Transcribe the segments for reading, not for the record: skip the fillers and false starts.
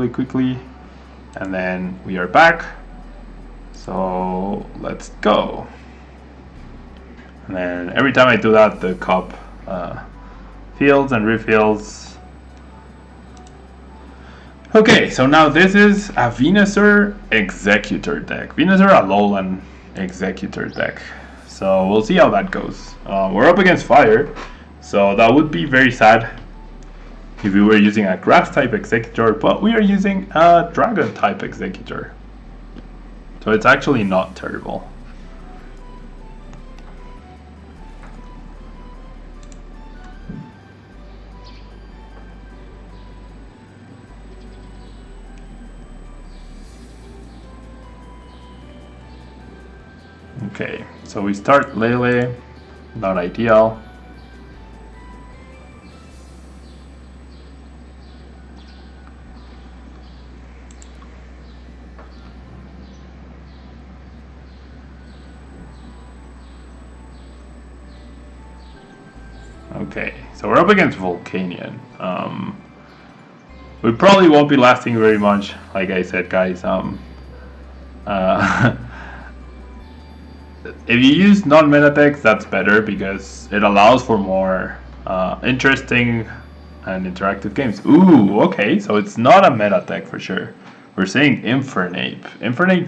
really quickly, and then we are back. So let's go. And then every time I do that, the cup fills and refills. Okay, so now this is a Venusaur Executor deck. Venusaur Alolan Executor deck. So we'll see how that goes. We're up against fire, so that would be very sad if we were using a grass type Executor, but we are using a dragon type Executor. So it's actually not terrible. Okay, so we start Lele, not ideal. Okay, so we're up against Volcanion. We probably won't be lasting very much, like I said, guys. If you use non-meta decks, that's better because it allows for more interesting and interactive games. Ooh, okay, so it's not a meta deck for sure. We're saying Infernape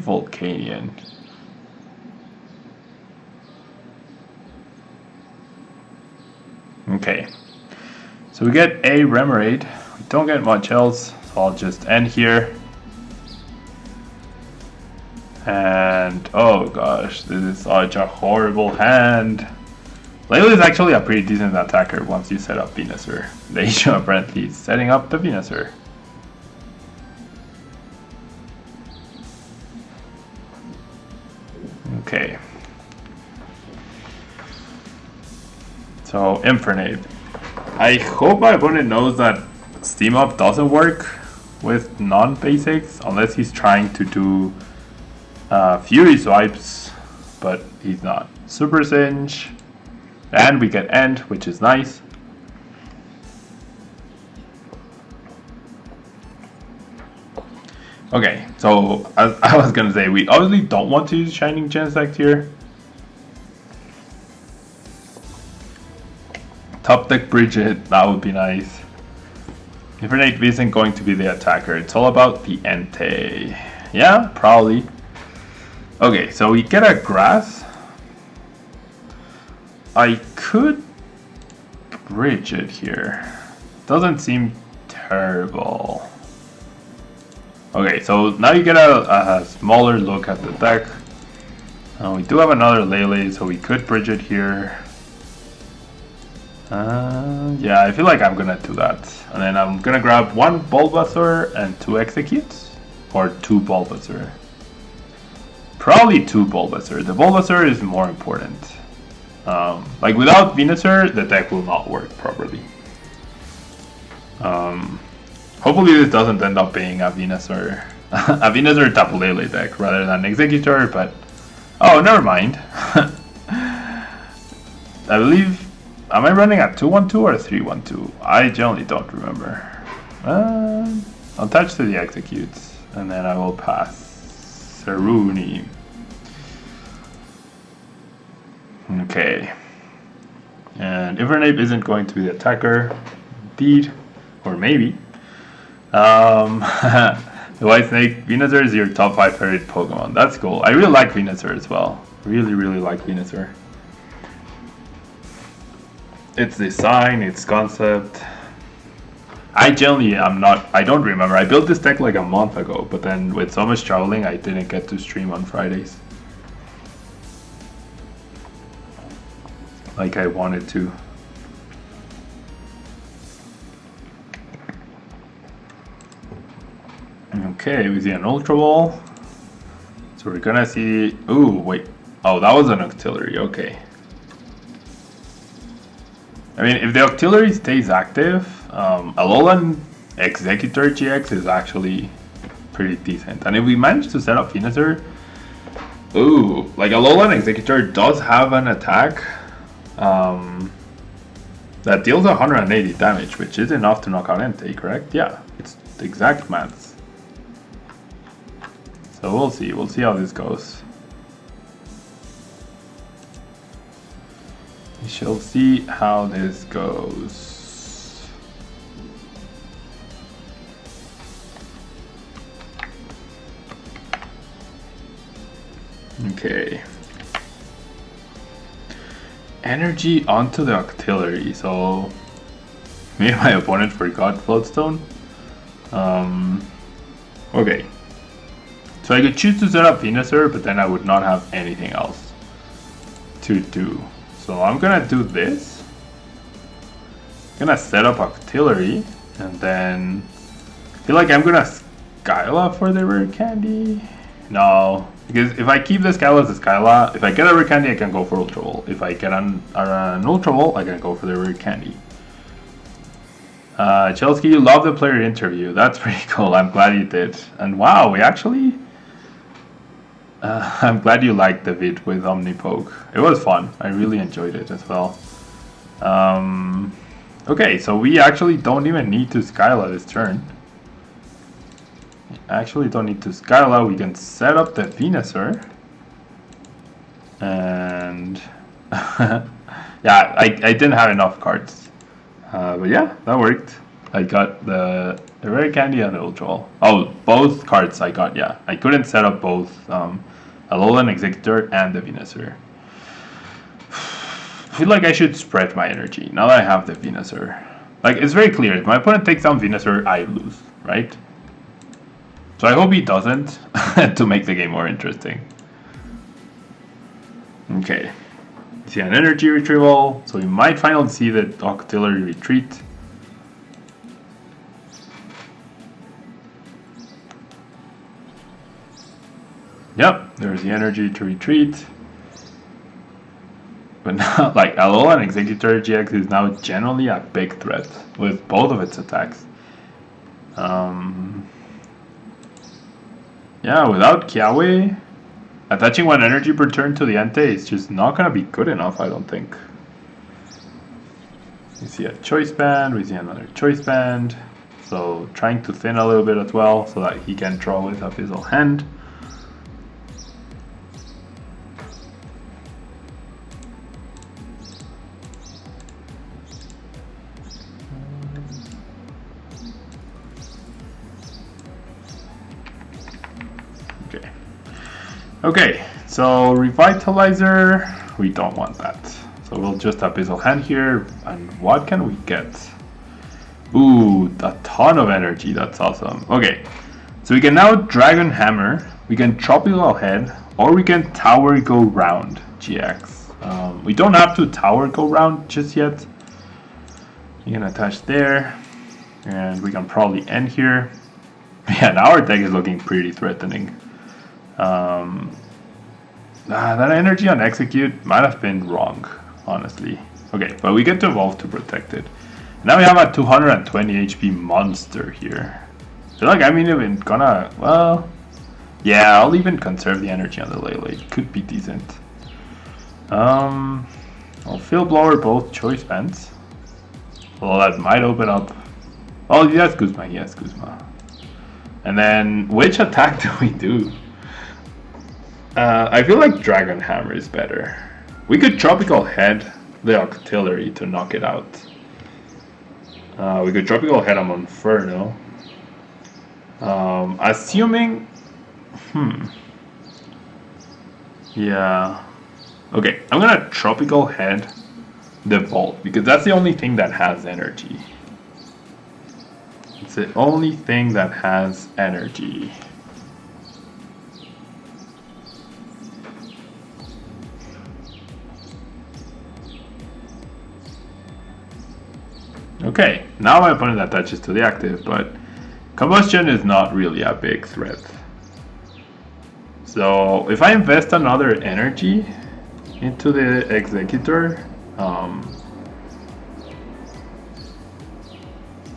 Volcanion. Okay, so we get a Remoraid. We don't get much else, so I'll just end here. And oh gosh, this is such a horrible hand. Lele is actually a pretty decent attacker once you set up Venusaur. Deja apparently is setting up the Venusaur. Okay. So Infernape. I hope my opponent knows that Steam Up doesn't work with non-basics unless he's trying to do Fury Swipes, but he's not. Super Singe, and we get End, which is nice. Okay, so as I was gonna say, we obviously don't want to use Shining Genesect here. Top deck Bridget, that would be nice. Infernape isn't going to be the attacker, it's all about the Entei. Yeah, probably. Okay, so we get a grass. I could bridge it here. Doesn't seem terrible. Okay, so now you get a smaller look at the deck. We do have another Lele, so we could bridge it here. Yeah, I feel like I'm gonna do that. And then I'm gonna grab one Bulbasaur and two Executes. Or two Bulbasaur. Probably two Bulbasaur. The Bulbasaur is more important. Like without Venusaur, the deck will not work properly. Hopefully this doesn't end up being a Venusaur Tapu Lele deck rather than Executor, but oh, never mind. I believe, am I running a 2-1-2 or a 3-1-2? I generally don't remember. I'll touch to the Executes, and then I will pass. Saruni. Okay. And Infernape isn't going to be the attacker. Indeed. Or maybe. The White Snake, Venusaur is your top 5 favorite Pokemon. That's cool. I really like Venusaur as well. Really like Venusaur. Its design, its concept. I generally am not, I don't remember. I built this deck like a month ago, but then with so much traveling, I didn't get to stream on Fridays like I wanted to. Okay, we see an Ultra Ball. So we're gonna see, ooh, wait. Oh, that was an Octillery, okay. I mean, if the Octillery stays active, Alolan Executor GX is actually pretty decent. And if we manage to set up Venusaur, ooh, like Alolan Executor does have an attack that deals 180 damage, which is enough to knock out Entei, correct? Yeah, it's the exact maths. So we'll see how this goes. We shall see how this goes. Okay. Energy onto the artillery, so maybe my opponent forgot Floatstone. Okay. So I could choose to set up Venusaur, but then I would not have anything else to do. So I'm gonna do this. I'm gonna set up artillery, and then I feel like I'm gonna Skyla for the rare candy. No, because if I keep the Skyla as a Skyla, if I get a rare candy, I can go for Ultra Ball. If I get an Ultra Ball, I can go for the rare candy. Chelsea, you love the player interview. That's pretty cool. I'm glad you did. And wow, we actually... I'm glad you liked the vid with Omnipoke. It was fun. I really enjoyed it as well. Okay, so we actually don't even need to Skyla this turn. Actually don't need to Skyla. We can set up the Venusaur. And... yeah, I didn't have enough cards. But yeah, that worked. I got the rare candy and the Ultra Ball. Oh, both cards I got, yeah. I couldn't set up both Alolan Executor and the Venusaur. I feel like I should spread my energy now that I have the Venusaur. Like, it's very clear. If my opponent takes down Venusaur, I lose, right? So I hope he doesn't to make the game more interesting. Okay. See an energy retrieval, so we might finally see the artillery retreat. Yep, there's the energy to retreat. But now, like, Alolan Executor GX is now generally a big threat with both of its attacks. Yeah, without Kiawe, attaching one energy per turn to the Entei is just not gonna be good enough, I don't think. We see a Choice Band, we see another Choice Band. So trying to thin a little bit as well so that he can draw with Abyssal Hand. Okay, so Revitalizer, we don't want that. So we'll just Abyssal Hand here, and what can we get? Ooh, a ton of energy, that's awesome. Okay, so we can now Dragon Hammer, we can Tropical Head, or we can Tower Go Round GX. We don't have to Tower Go Round just yet. You can attach there, and we can probably end here. Yeah, now our deck is looking pretty threatening. That energy on Execute might have been wrong, honestly. Okay, but we get to evolve to protect it. Now we have a 220 HP monster here. I feel like I'm even gonna, well, yeah, I'll even conserve the energy on the Lele. It could be decent. I'll Field Blower both Choice Bands. Well, that might open up. Oh, he has Guzma, he has Guzma. And then, which attack do we do? I feel like Dragon Hammer is better. We could Tropical Head the Artillery to knock it out. We could Tropical Head him on Inferno. Assuming... Yeah. Okay, I'm gonna Tropical Head the Volt, because that's the only thing that has energy. It's the only thing that has energy. Okay, now my opponent attaches to the active, but Combustion is not really a big threat. So if I invest another energy into the Executor,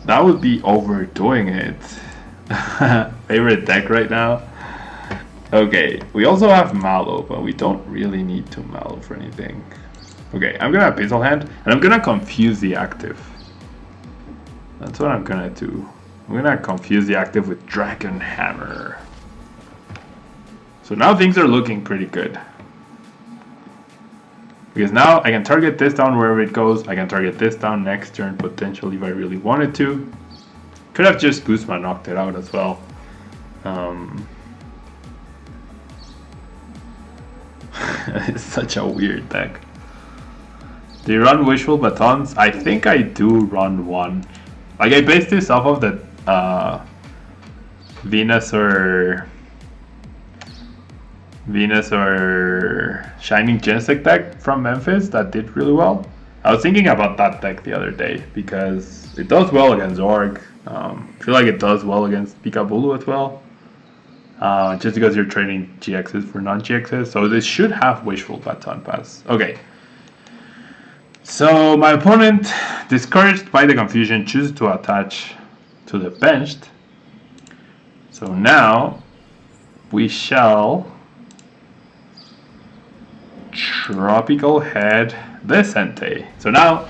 that would be overdoing it. Favorite deck right now? Okay, we also have Mallow, but we don't really need to Mallow for anything. Okay, I'm gonna Abyssal Hand, and I'm gonna confuse the active. That's what I'm gonna do. I'm gonna confuse the active with Dragon Hammer. So now things are looking pretty good. Because now I can target this down wherever it goes. I can target this down next turn potentially if I really wanted to. Could have just Guzma knocked it out as well. It's such a weird deck. Do you run Wishful Batons? I think I do run one. Like I based this off of the Venus or Shining Genesect deck from Memphis that did really well. I was thinking about that deck the other day because it does well against Zorg. I feel like it does well against Pikabulu as well. Just because you're trading GXs for non-GXs. So this should have Wishful Baton Pass. Okay. So my opponent, discouraged by the confusion, chooses to attach to the benched. So now we shall Tropical Head this Entei. So now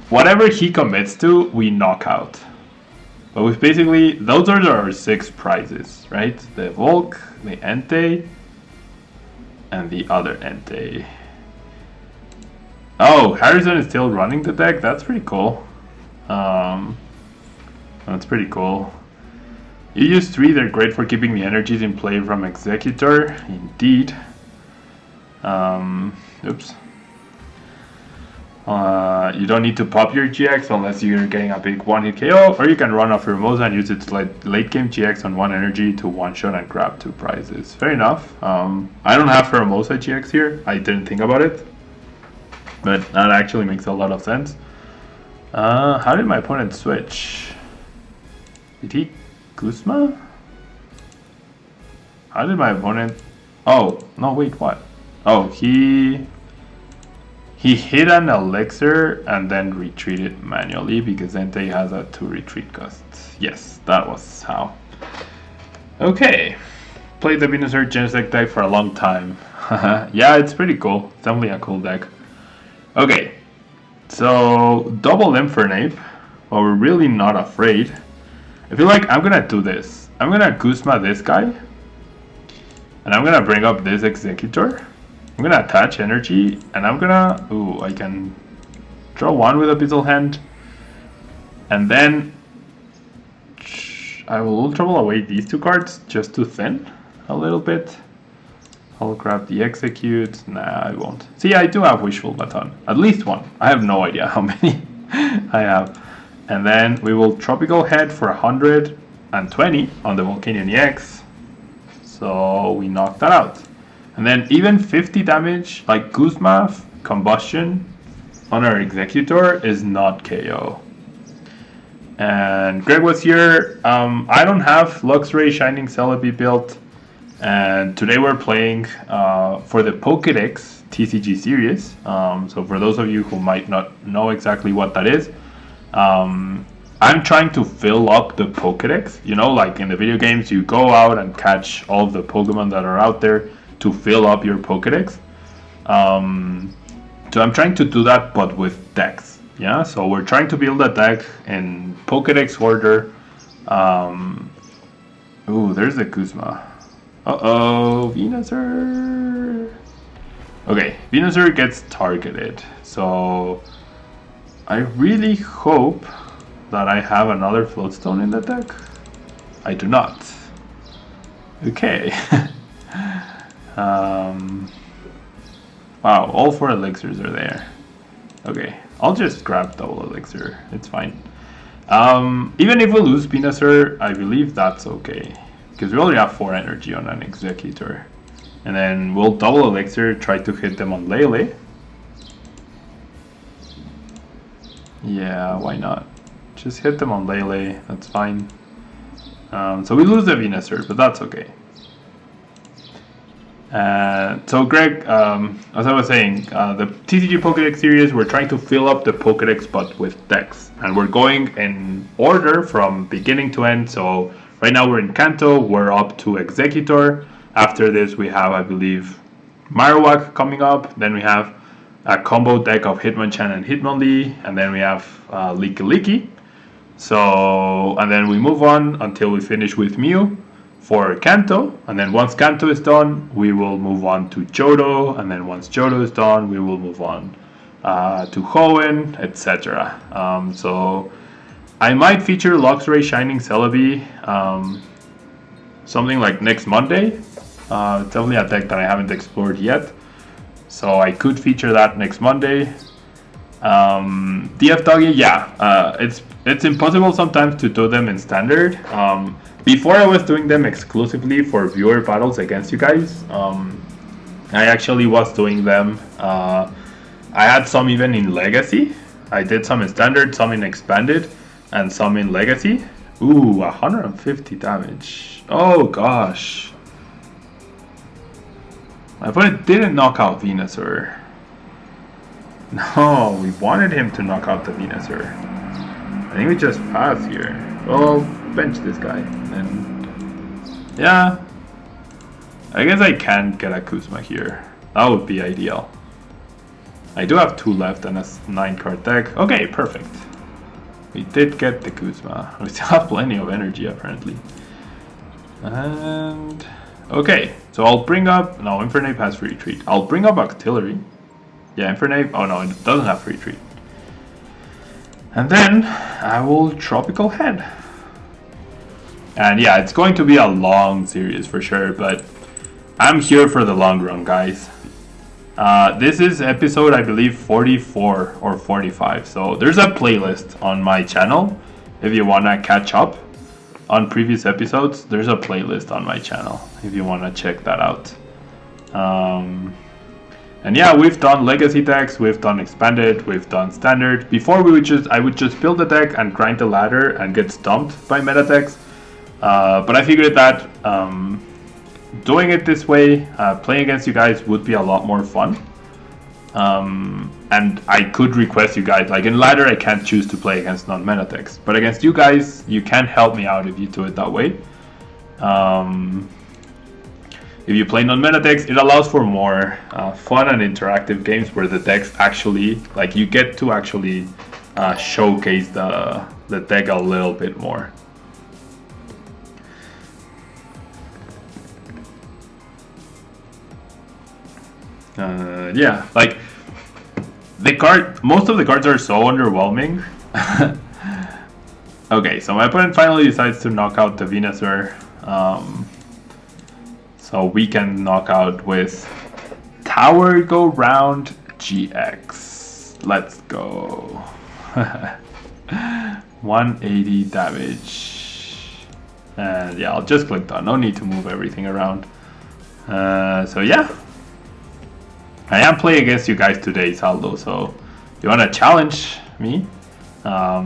whatever he commits to, we knock out. But with basically, those are our 6 prizes, right? The Volk, the Entei, and the other Entei. Oh, Harrison is still running the deck? That's pretty cool. That's pretty cool. You use 3, they're great for keeping the energies in play from Executor. Indeed. Oops. You don't need to pop your GX unless you're getting a big one-hit KO, or you can run off Hermosa and use its late game GX on 1 energy to one-shot and grab 2 prizes. Fair enough. I don't have Hermosa GX here. I didn't think about it, but that actually makes a lot of sense. How did my opponent switch? Did he Guzma? How did my opponent... Oh, no, wait, what? Oh, he hit an elixir and then retreated manually because Entei has a 2 retreat cost. Yes, that was how. Okay. Played the Venusaur Genesect deck for a long time. Yeah, it's pretty cool. It's definitely a cool deck. Okay. So, double Infernape. Well, we're really not afraid. I feel like I'm gonna do this. I'm gonna Guzma this guy. And I'm gonna bring up this Executor. I'm gonna attach energy, and I'm gonna... Ooh, I can draw 1 with Abyssal Hand. And then I will Ultra Ball away these 2 cards just to thin a little bit. I'll grab the Execute. Nah, I won't. See, I do have Wishful Baton. At least 1. I have no idea how many I have. And then we will Tropical Head for 120 on the Volcanion EX. So we knock that out. And then even 50 damage, like Guzma Combustion on our Executor is not KO. And Greg was here. I don't have Luxray Shining Celebi built. And today we're playing for the PokeDECKS TCG series. So for those of you who might not know exactly what that is, I'm trying to fill up the PokeDECKS. You know, like in the video games, you go out and catch all of the Pokemon that are out there to fill up your PokeDECKS. So I'm trying to do that, but with decks. Yeah, so we're trying to build a deck in PokeDECKS order. Ooh, there's the Guzma. Uh-oh, Venusaur. Okay, Venusaur gets targeted. So I really hope that I have another Floatstone in the deck. I do not. Okay. Wow, all 4 elixirs are there. Okay, I'll just grab double elixir. It's fine. Even if we lose Venusaur, I believe that's okay. Because we already have 4 energy on an Executor. And then we'll double elixir, try to hit them on Lele. Yeah, why not? Just hit them on Lele, that's fine. So we lose the Venusaur, but that's okay. So Greg, as I was saying, the TCG PokeDECKS series, we're trying to fill up the PokeDECKS but with decks. And we're going in order from beginning to end. So right now we're in Kanto, we're up to Executor. After this we have, I believe, Marowak coming up. Then we have a combo deck of Hitmonchan and Hitmonlee. And then we have Lickilicky. So, and then we move on until we finish with Mew, for Kanto, and then once Kanto is done, we will move on to Johto, and then once Johto is done, we will move on to Hoenn, etc. So I might feature Luxray Shining Celebi, something like next Monday. It's definitely a deck that I haven't explored yet, so I could feature that next Monday. DF Doggy, yeah, it's impossible sometimes to do them in standard. Before I was doing them exclusively for viewer battles against you guys. I actually was doing them. I had some even in Legacy. I did some in standard, some in expanded, and some in Legacy. Ooh, 150 damage. Oh gosh. My opponent didn't knock out Venusaur. No, we wanted him to knock out the Venusaur. I think we just pass here. Well, bench this guy. And yeah, I guess I can get a Kuzma here. That would be ideal. I do have 2 left and a 9-card deck. Okay, perfect. We did get the Kuzma. We still have plenty of energy apparently. And okay, so I'll bring up, no, Infernape has free retreat. I'll bring up Octillery. Yeah, Infernape, oh no, it doesn't have free retreat. And then I will Tropical Head. And yeah, it's going to be a long series for sure, but I'm here for the long run, guys. This is episode, I believe, 44 or 45. So there's a playlist on my channel. If you want to catch up on previous episodes, there's a playlist on my channel if you want to check that out. And yeah, we've done legacy decks, we've done expanded, we've done standard. Before I would just build the deck and grind the ladder and get stumped by meta decks. But I figured that doing it this way, playing against you guys would be a lot more fun. And I could request you guys, like in ladder I can't choose to play against non-meta decks. But against you guys, you can help me out if you do it that way. If you play non-meta decks, it allows for more fun and interactive games where the decks actually, like you get to actually showcase the deck a little bit more. Yeah, like most of the cards are so underwhelming. Okay, so my opponent finally decides to knock out the Venusaur. So we can knock out with Tower Go Round GX. Let's go. 180 damage. And yeah, I'll just click done. No need to move everything around. So yeah. I am playing against you guys today, Saldo. So if you want to challenge me,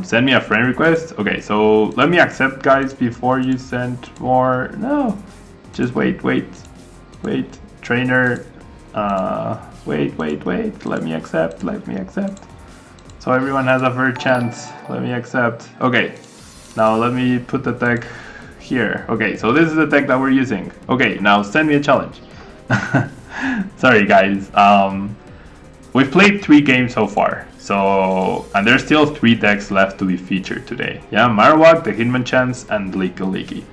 send me a friend request. Okay, so let me accept, guys, before you send more. No. Just wait. Trainer, wait. Let me accept. So everyone has a fair chance. Let me accept. Okay, now let me put the deck here. Okay, so this is the deck that we're using. Okay, now send me a challenge. Sorry, guys. We've played 3 games so far. So, and there's still 3 decks left to be featured today. Yeah, Marowak, the Hitmonchan, and Leaky.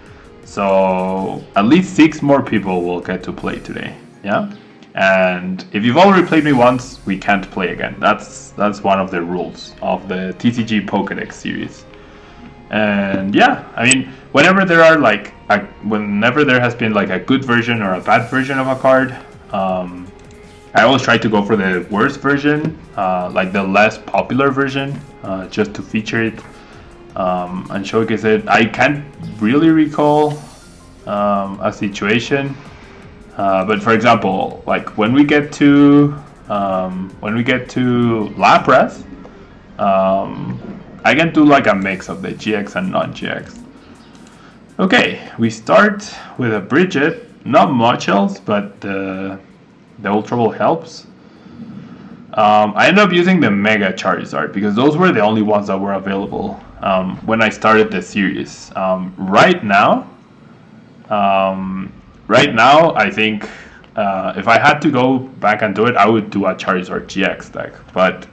So at least 6 more people will get to play today. Yeah, and if you've already played me once, we can't play again. That's one of the rules of the TCG PokeDECKS series. And yeah, I mean, whenever there has been like a good version or a bad version of a card, I always try to go for the worst version, like the less popular version, just to feature it. And showcase it. I can't really recall a situation, but for example, like when we get to Lapras, I can do like a mix of the GX and non-GX. Okay, we start with a Bridget. Not much else, but the Ultra Ball helps. I ended up using the Mega Charizard because those were the only ones that were available when I started the series. Right now, I think if I had to go back and do it, I would do a Charizard GX deck. But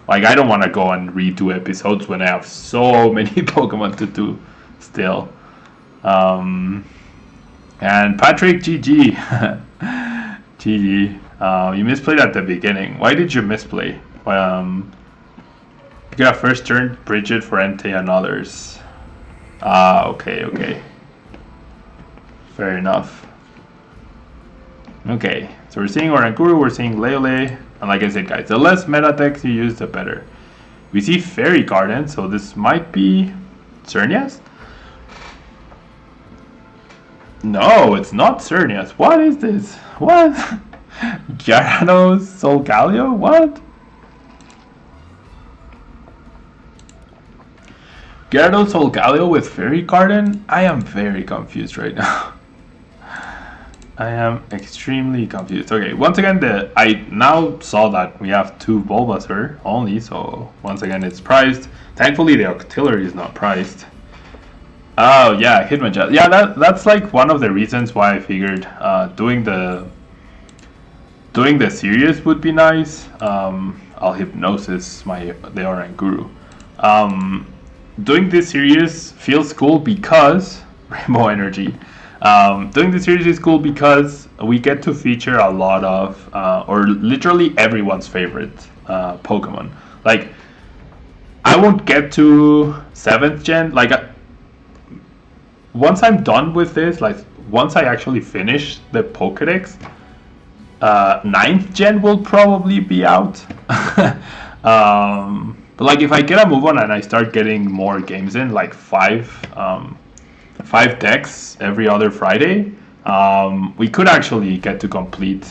like I don't want to go and redo episodes when I have so many Pokemon to do still. And Patrick, GG. GG. You misplayed at the beginning. Why did you misplay? You got first turn, Bridget for Entei and others. Okay. Fair enough. Okay, so we're seeing Oranguru, we're seeing Lele, and like I said, guys, the less meta decks you use, the better. We see Fairy Garden, so this might be Cernias? No, it's not Cernias. What is this? What? Gyarados Solgaleo? What? Gyarados Solgaleo with Fairy Garden? I am very confused right now. I am extremely confused. Okay, once again, I now saw that we have 2 Bulbasaur only, so once again it's priced. Thankfully the Octillery is not priced. Oh yeah, Hitmonchan. Yeah, that's like one of the reasons why I figured doing the series would be nice. I'll Hypnosis the Oranguru. Doing this series feels cool because Rainbow Energy. Doing this series is cool because we get to feature a lot of, or literally everyone's favorite Pokemon. Like, I won't get to 7th gen. Like, once I'm done with this, like, once I actually finish the Pokedex, 9th gen will probably be out. But like, if I get a move on and I start getting more games in, like 5 decks every other Friday, we could actually get to complete.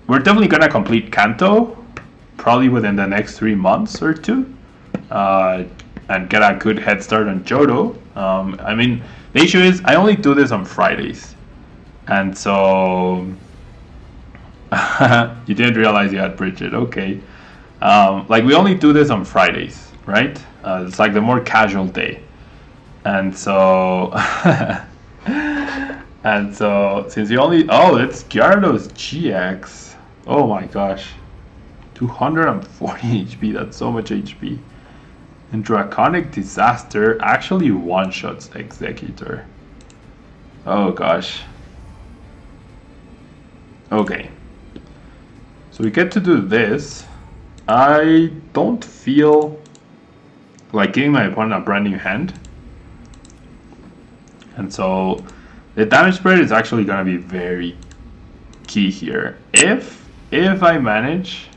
We're definitely gonna complete Kanto, probably within the next 3 months or 2, and get a good head start on Johto. I mean, the issue is I only do this on Fridays, and so you didn't realize you had Bridget. Okay, like we only do this on Fridays, right? It's like the more casual day. And so, since you only, it's Gyarados GX. Oh my gosh, 240 HP. That's so much HP. And Draconic Disaster actually one-shots Executor. Oh gosh. Okay. So we get to do this. I don't feel like giving my opponent a brand new hand. And so the damage spread is actually going to be very key here. If I manage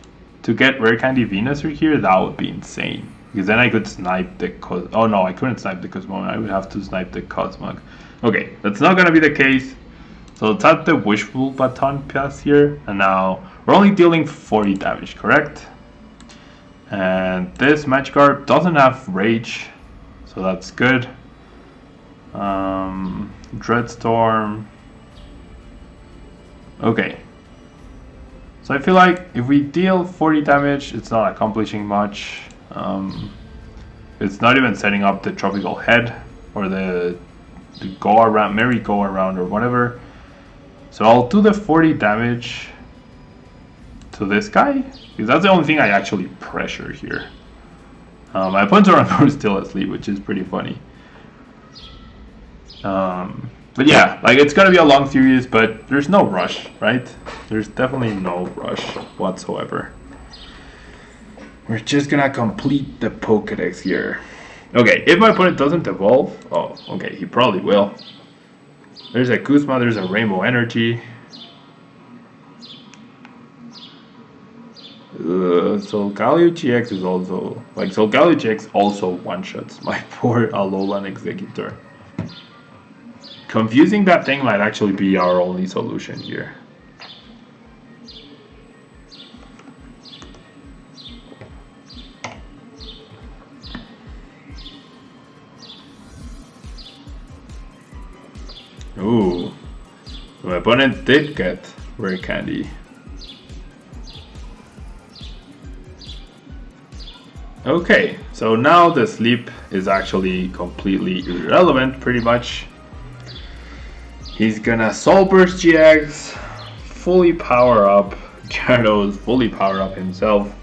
to get Rare Candy Venusaur here, that would be insane. Because then I could snipe the oh no, I couldn't snipe the Cosmog. I would have to snipe the Cosmog. Okay, that's not going to be the case. So let's add the Wishful Baton pass here. And now we're only dealing 40 damage, correct? And this Magikarp doesn't have Rage, so that's good. Dreadstorm. Okay. So I feel like if we deal 40 damage, it's not accomplishing much. It's not even setting up the Tropical Head or the go around, merry go around or whatever. So I'll do the 40 damage to this guy, because that's the only thing I actually pressure here. My opponents are still asleep, which is pretty funny. But yeah, like it's gonna be a long series, but there's no rush, right? There's definitely no rush whatsoever. We're just gonna complete the Pokedex here. Okay, if my opponent doesn't evolve, oh, okay, he probably will. There's a Kuzma, there's a Rainbow Energy. Solgaleo GX is also, like, Solgaleo GX also one-shots my poor Alolan Executor. Confusing that thing might actually be our only solution here. Ooh, my opponent did get Rare Candy. Okay, so now the sleep is actually completely irrelevant, pretty much. He's gonna Soul Burst GX, fully power up Gyarados, fully power up himself,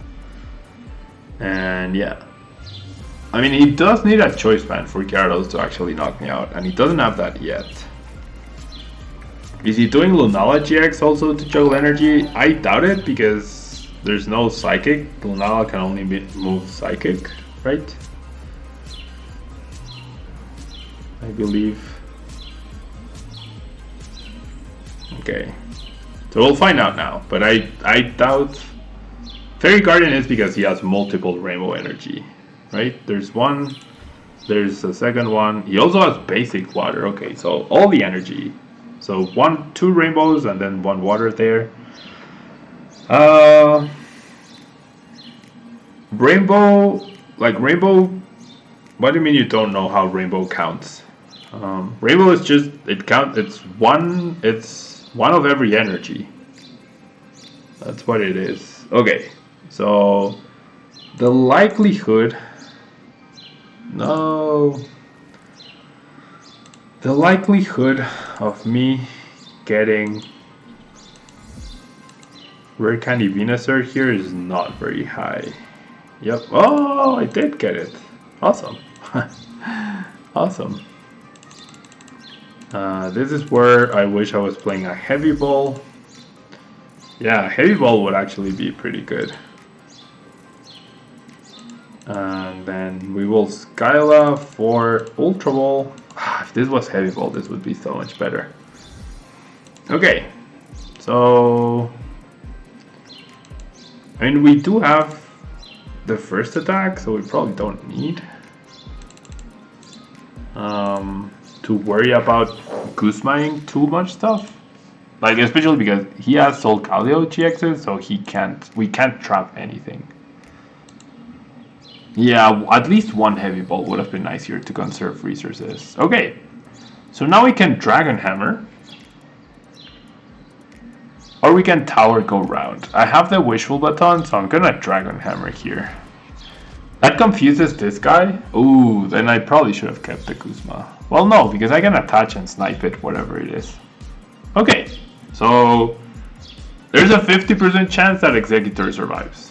and yeah. I mean, he does need a choice band for Gyarados to actually knock me out, and he doesn't have that yet. Is he doing Lunala GX also to juggle energy? I doubt it, because there's no Psychic. Lunala can only move Psychic, right? I believe. Okay. So we'll find out now, but I doubt... Fairy Guardian is because he has multiple Rainbow Energy, right? There's one, there's a second one. He also has basic water. Okay, so all the energy. So two rainbows and then one water there. Rainbow, like rainbow. What do you mean you don't know how rainbow counts? Rainbow is just It's one of every energy. That's what it is. Okay, so the likelihood. No. The likelihood of me getting Rare Candy Venusaur here is not very high. Yep. Oh, I did get it. Awesome. Awesome. This is where I wish I was playing a Heavy Ball. Yeah, Heavy Ball would actually be pretty good. And then we will Skyla for Ultra Ball. If this was Heavy Ball, this would be so much better. Okay, so I mean, we do have the first attack, so we probably don't need to worry about Guzmaing too much stuff. Like, especially because he has Solgaleo GXs, so we can't trap anything. Yeah, at least one Heavy Ball would have been nice here to conserve resources. Okay, so now we can Dragon Hammer. Or we can Tower Go Round. I have the Wishful Baton, so I'm gonna Dragon Hammer here. That confuses this guy. Ooh, then I probably should have kept the Guzma. Well, no, because I can attach and snipe it, whatever it is. Okay, so there's a 50% chance that Executor survives.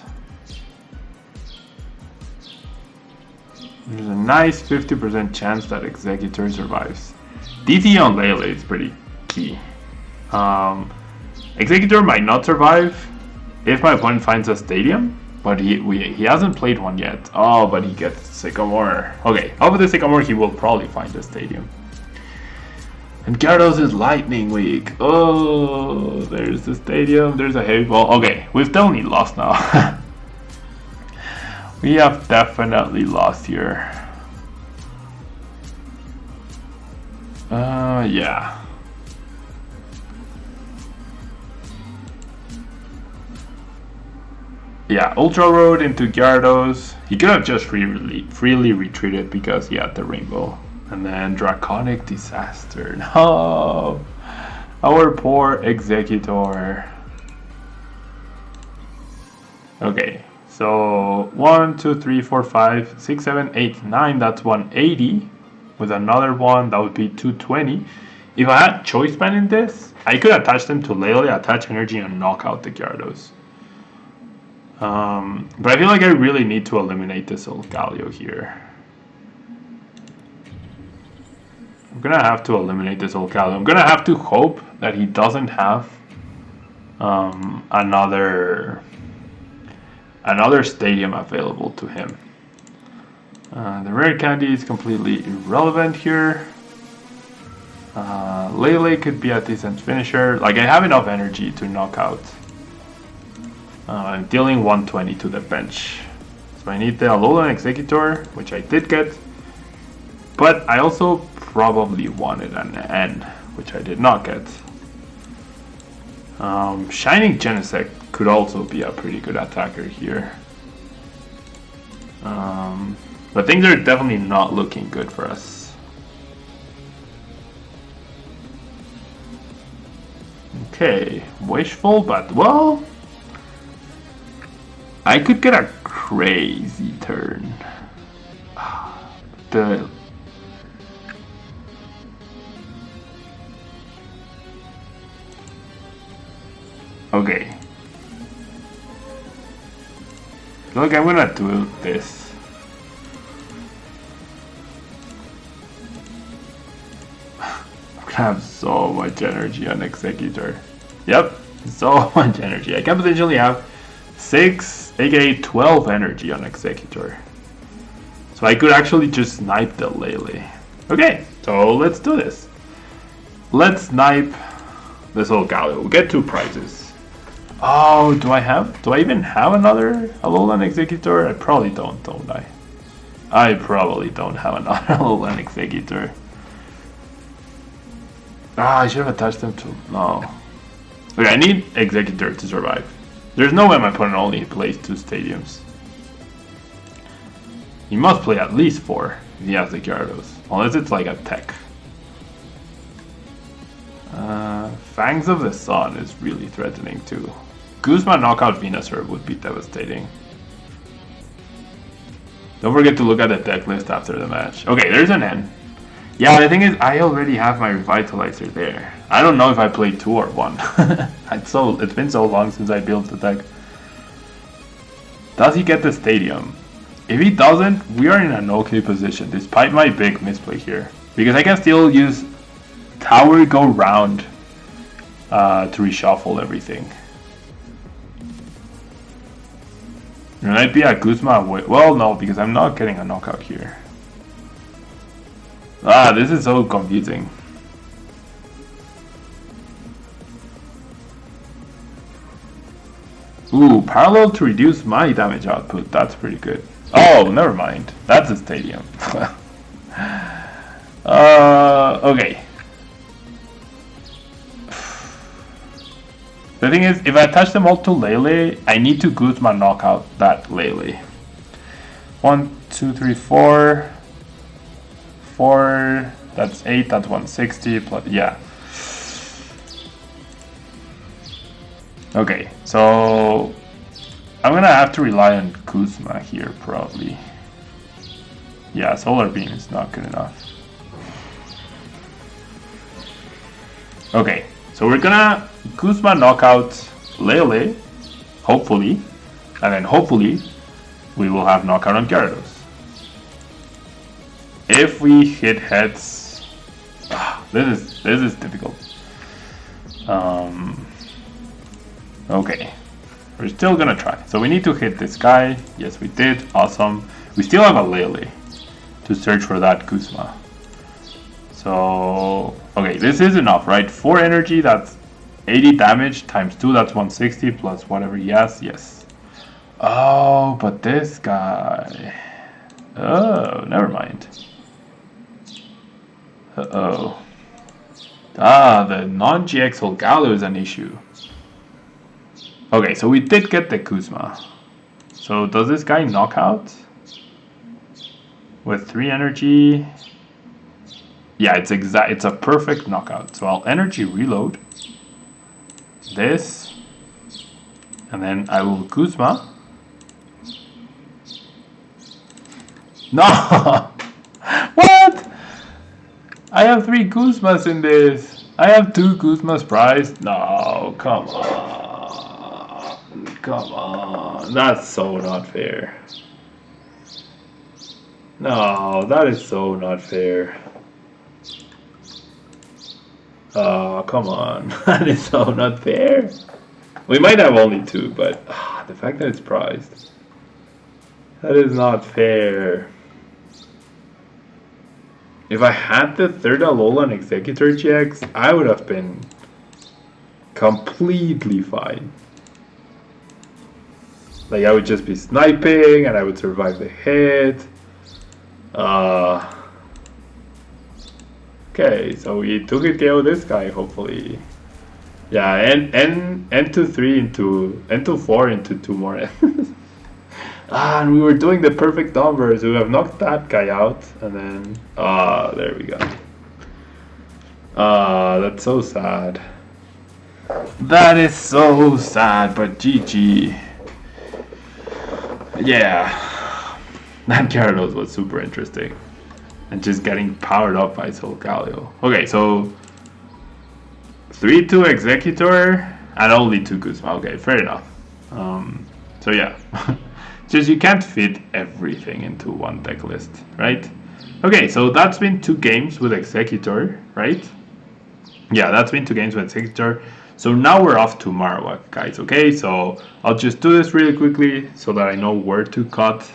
There's a nice 50% chance that Executor survives. DT on Lele is pretty key. Executor might not survive if my opponent finds a Stadium, but he hasn't played one yet. Oh, but he gets Sycamore. Okay, over the Sycamore he will probably find a Stadium. And Gyarados is Lightning Weak. Oh, there's the Stadium, there's a Heavy Ball. Okay, we've definitely lost now. We have definitely lost here. Yeah. Yeah, Ultra Road into Gyarados. He could have just freely retreated because he had the Rainbow. And then Draconic Disaster. No! Our poor Executor. Okay. So 1, 2, 3, 4, 5, 6, 7, 8, 9, that's 180. With another one, that would be 220. If I had Choice Band in this, I could attach them to Lele, attach energy, and knock out the Gyarados. But I feel like I really need to eliminate this Solgaleo here. I'm gonna have to eliminate this Solgaleo. I'm gonna have to hope that he doesn't have another Stadium available to him. The Rare Candy is completely irrelevant here. Lele could be a decent finisher. Like, I have enough energy to knock out. I'm dealing 120 to the bench. So I need the Alolan Executor, which I did get. But I also probably wanted an N, which I did not get. Shining Genesect could also be a pretty good attacker here. But things are definitely not looking good for us. Okay, Wishful, but well, I could get a crazy turn. Okay. Look, I'm gonna do this. have so much energy on Executor. Yep, so much energy. I can potentially have 6, aka 12 energy on Executor. So I could actually just snipe the Lele. Okay, so let's do this. Let's snipe this whole Galio. We'll get 2 prizes. Oh, do I even have another Alolan Executor? I probably don't I? I probably don't have another Alolan Executor. Ah, I should have attached them to... No. Okay, I need Executor to survive. There's no way my opponent only plays 2 stadiums. He must play at least 4 if he has the Gyarados. Unless it's like a tech. Fangs of the Sun is really threatening too. Guzma knockout Venusaur would be devastating. Don't forget to look at the deck list after the match. Okay, there's an N. Yeah, the thing is, I already have my Revitalizer there. I don't know if I played 2 or 1. It's been so long since I built the deck. Does he get the stadium? If he doesn't, we are in an okay position, despite my big misplay here. Because I can still use Tower Go Round to reshuffle everything. There might be a Guzma away. Well, no, because I'm not getting a knockout here. Ah, this is so confusing. Ooh, parallel to reduce my damage output. That's pretty good. Oh, never mind. That's a stadium. Okay. The thing is, if I attach them all to Lele, I need to Guzma knockout that Lele. 1, 2, 3, 4. 4. That's 8. That's 160. Plus, yeah. Okay, so I'm gonna have to rely on Guzma here probably. Yeah, Solar Beam is not good enough. Okay, so we're gonna Guzma knockout Lele, hopefully, and then hopefully we will have knockout on Gyarados. If we hit heads, this is difficult. Okay, we're still gonna try. So we need to hit this guy. Yes, we did. Awesome. We still have a Lele to search for that Guzma. So, okay, this is enough, right? 4 energy, that's 80 damage times 2, that's 160 plus whatever he has. Yes. Oh, but this guy. Oh, never mind. Uh-oh. Ah, the non-GX Holgaloo is an issue. Okay, so we did get the Guzma. So does this guy knock out? With 3 energy? Yeah, it's a perfect knockout. So I'll energy reload this, and then I will Guzma. No! What? I have 3 Guzmas in this. I have 2 Guzmas prized. No, come on. Come on. That's so not fair. No, that is so not fair. Oh, come on. That is so not fair. We might have only 2, but the fact that it's prized. That is not fair. If I had the 3rd Alolan Executor GX, I would have been completely fine. Like, I would just be sniping and I would survive the hit. Okay, so we took it KO this guy, hopefully. Yeah, and N to 3 into N to 4 into 2 more N's. And we were doing the perfect numbers. We have knocked that guy out, and then there we go. That's so sad. That is so sad, but GG. Yeah, that Gyarados was super interesting. And just getting powered up by Solgaleo. Okay, so 3-2 Executor and only 2 Guzma. Okay, fair enough. So yeah, just you can't fit everything into one deck list, right? Okay, so that's been 2 games with Executor, right? Yeah, that's been 2 games with Executor. So now we're off to Marowak, guys. Okay, so I'll just do this really quickly so that I know where to cut